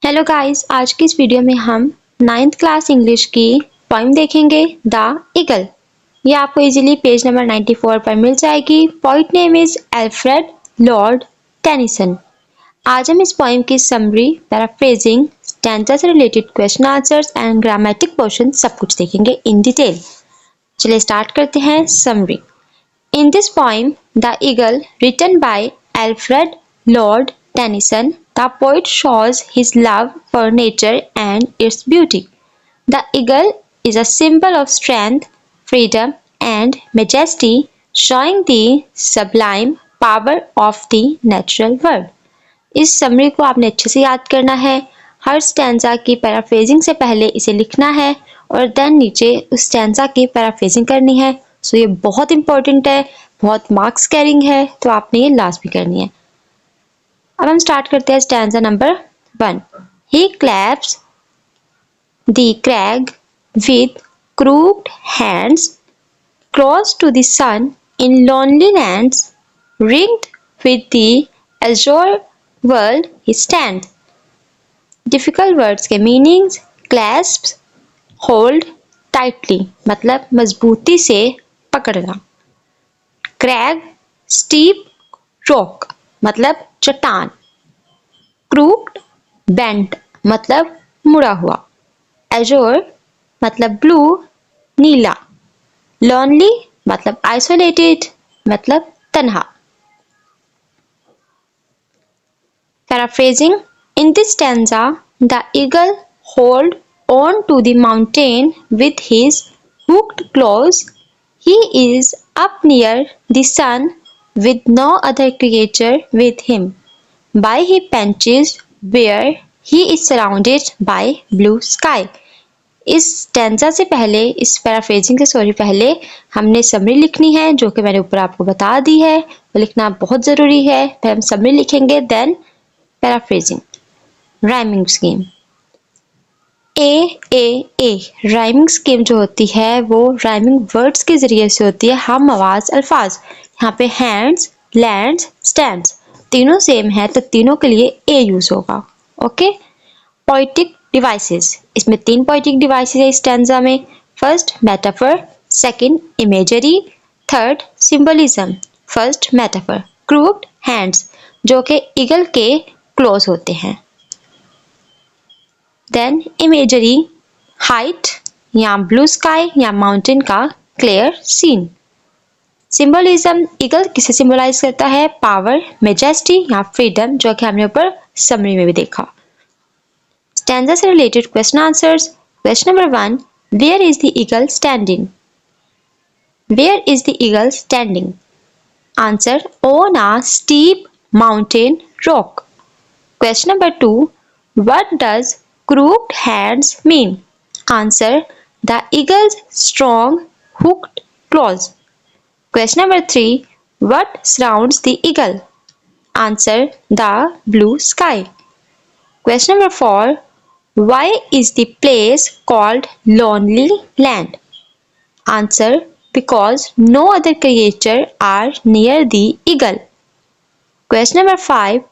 Hello guys, आज की इस वीडियो में हम 9th क्लास इंग्लिश की पोइम देखेंगे द ईगल। ये आपको इजीली पेज नंबर 94 पर मिल जाएगी। Poet name is Alfred Lord Tennyson. आज हम इस पोइम की समरी, पैराफ्रेजिंग, स्टैंजा से related question answers and grammatic portion सब कुछ देखेंगे इन डिटेल। चलिए स्टार्ट करते हैं summary. In this poem, The Eagle, written by Alfred Lord Tennyson, the poet shows his love for nature and its beauty. The eagle is a symbol of strength, freedom, and majesty, showing the sublime power of the natural world. इस summary को आपने अच्छे से याद करना है। हर stanza की paraphrasing से पहले इसे लिखना है और देन नीचे उस स्टैंजा की पैराफ्रेजिंग करनी है। सो ये बहुत इंपॉर्टेंट है, बहुत मार्क्स कैरिंग है, तो आपने ये लास्ट भी करनी है। अब हम स्टार्ट करते हैं stanza number 1। He clasps the crag with crooked hands close to the sun in lonely lands, ringed with the azure world he stands. Difficult words के मीनिंग्स। क्लैस्प, होल्ड टाइटली मतलब मजबूती से पकड़ना। क्रैग, स्टीप रॉक मतलब चट्टान। Crooked, bent मतलब मुड़ा हुआ। एजोर मतलब ब्लू नीला। लॉनली मतलब आइसोलेटेड मतलब तन्हा। Paraphrasing. In this stanza, the eagle holds on to the mountain with his hooked claws. He is up near the sun with no other creature with him. By his benches where he is surrounded by blue sky. इस stanza से पहले, इस paraphrasing से पहले हमने summary लिखनी है जो कि मैंने ऊपर आपको बता दी है। वो लिखना बहुत ज़रूरी है। फिर हम समरी लिखेंगे, then paraphrasing. Rhyming scheme. A rhyming scheme जो होती है वो राइमिंग वर्ड्स के जरिए से होती है, हम आवाज अल्फाज। यहाँ पे हैंड्स, लैंड्स, स्टैंड्स तीनों सेम है तो तीनों के लिए ए यूज होगा। ओके। पोइटिक डिवाइसेस, इसमें 3 पोइटिक डिवाइसेस है इस स्टैंजा में। First metaphor, second imagery, third symbolism. First metaphor, crooked hands जो कि ईगल के क्लोज होते हैं। देन इमेजरी, हाइट या ब्लू स्काई या माउंटेन का क्लियर सीन। सिंबलिज्म, ईगल किसे सिंबलाइज करता है? पावर, मेजेस्टी या फ्रीडम, जो कि हमने ऊपर समरी में भी देखा। स्टैंजा से related question answers. Question number 1, where is the eagle standing? Where is the eagle standing? Answer, on a steep mountain rock. Question number 2. What does crooked hands mean? Answer, the eagle's strong hooked claws. Question number 3. What surrounds the eagle? Answer, the blue sky. Question number 4. Why is the place called Lonely Land? Answer, because no other creature are near the eagle. Question number 5.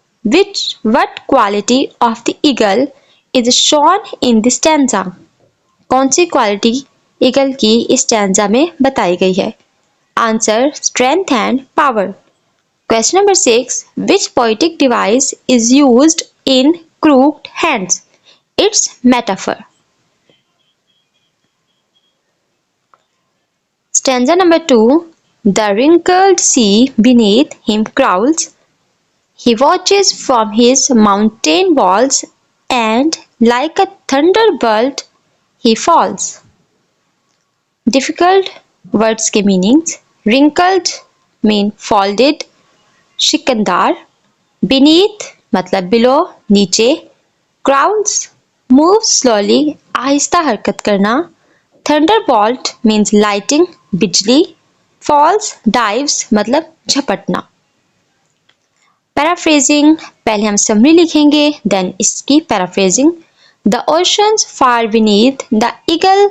What quality of the eagle is shown in the stanza? कौन सी quality eagle की इस stanza में बताई गई है? Answer, strength and power. Question number 6. Which poetic device is used in crooked hands? Its metaphor. Stanza number 2. The wrinkled sea beneath him crawls. He watches from his mountain walls and like a thunderbolt he falls. Difficult words के meanings. Wrinkled mean folded, शिकनदार। Beneath मतलब below, नीचे। Crawls move slowly, आहिस्ता हरकत करना। Thunderbolt means lightning, बिजली। Falls dives मतलब झपटना। Paraphrasing, पहले हम समरी लिखेंगे देन इसकी paraphrasing. The oceans far beneath the eagle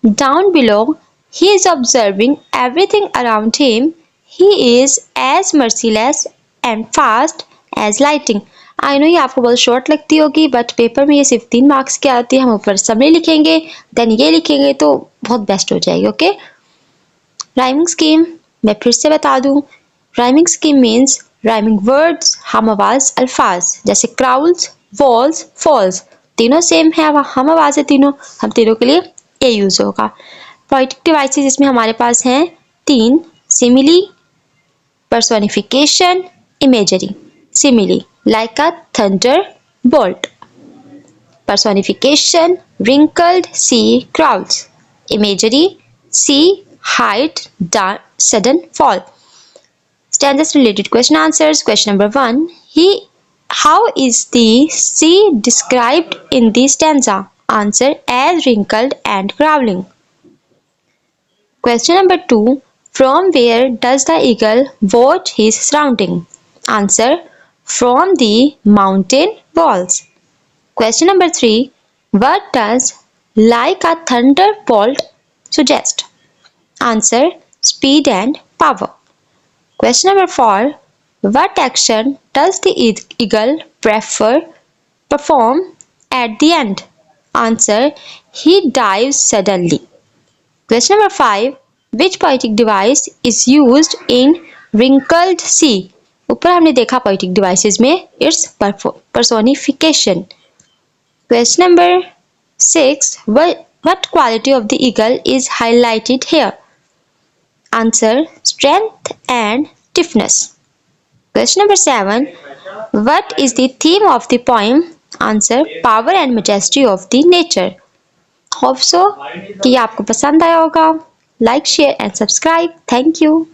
down below, he is observing everything around him, he is as merciless and fast as lighting. I know ये आपको बहुत short लगती होगी, बट पेपर में ये सिर्फ 3 मार्क्स की आती है। हम ऊपर समरी लिखेंगे, देन ये लिखेंगे तो बहुत बेस्ट हो जाएगी। ओके, राइमिंग स्कीम मैं फिर से बता दूं, rhyming scheme means rhyming words, हम आवाज अल्फाज, जैसे क्राउल्स, वॉल्स, फॉल्स, तीनों सेम है, हम आवाज है तीनों, हम तीनों के लिए ए यूज होगा। पोएटिक डिवाइसेस इसमें हमारे पास हैं 3, simile, personification, imagery. Simile, like a thunderbolt. Personification, wrinkled sea crowds. Imagery, sea height, sudden fall. Stanzas related question answers. Question number 1. How is the sea described in the stanza? Answer, as wrinkled and crawling. Question number 2. From where does the eagle watch his surrounding? Answer, from the mountain walls. Question number 3. What does like a thunderbolt suggest? Answer, speed and power. Question number 4. What action does the eagle perform at the end? Answer, he dives suddenly. Question number 5. Which poetic device is used in wrinkled sea? ऊपर हमने देखा poetic devices में its personification. Question number 6. What quality of the eagle is highlighted here? Answer, strength and stiffness. Question number 7. What is the theme of the poem? Answer, power and majesty of the nature. Hope so कि आपको पसंद आया होगा। Like share and subscribe. Thank you.